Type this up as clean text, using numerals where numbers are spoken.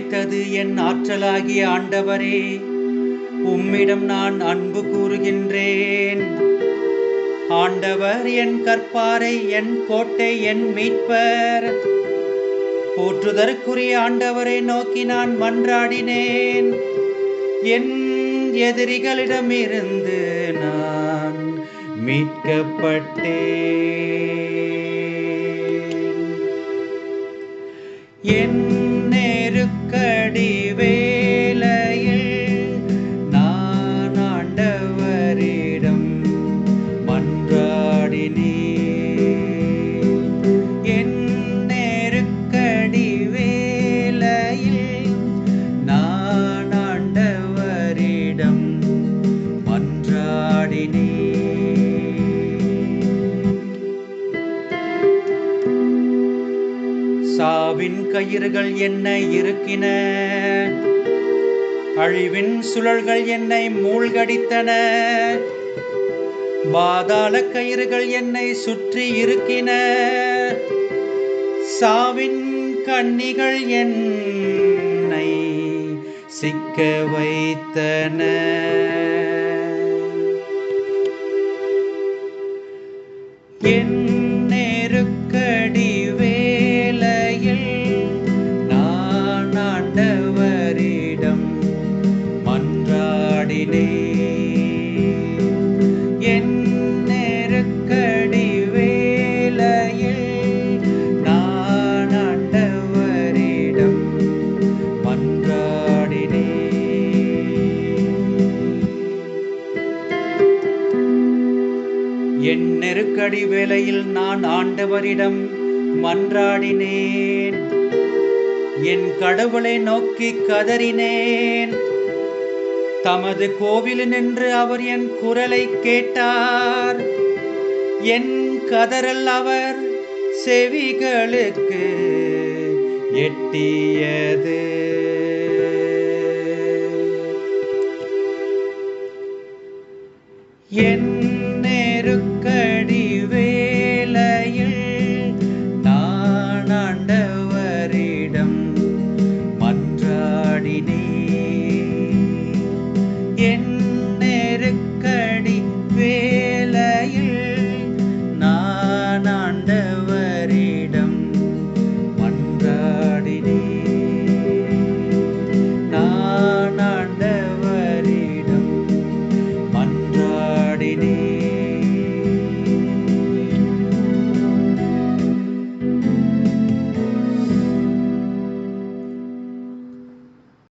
படைத்தது என் ஆற்றலாகிய ஆண்டவரே, உம்மிடம் நான் அன்பு கூறுகின்றேன். ஆண்டவர் என் கற்பாரை, என் கோட்டை, என் மீட்பர். போற்றுதற்குரிய ஆண்டவரை நோக்கி நான் மன்றாடினேன். என் எதிரிகளிடமிருந்து நான் மீட்கப்பட்டேன். என் நெருக்கடி வேளையில் நான் ஆண்டவரிடம் மன்றாடினேன். என் நெருக்கடி வேளையில் நான் ஆண்டவரிடம் மன்றாடினேன். சாவின் கயிறுகள் என்னை இறுக்கின, அழிவின் சுழல்கள் என்னை மூழ்கடித்தன. பாதாள கயிறுகள் என்னை சுற்றி இருக்கின, சாவின் கண்ணிகள் என்னை சிக்க வைத்தன. என் நெருக்கடி வேளையில் நான் ஆண்டவரிடம் மன்றாடினேன். என் நெருக்கடி வேளையில் நான் ஆண்டவரிடம் மன்றாடினேன். என் நெருக்கடி வேளையில் நான் ஆண்டவரிடம் மன்றாடினேன். என் கடவுளை நோக்கி கதறினேன். தமது கோவிலினின்று அவர் என் குரலை கேட்டார். என் கதறல் அவர் செவிகளுக்கு எட்டியது. என் நெருக்கடி வேளையில் நான் ஆண்டவரிடம் மன்றாடினேன்.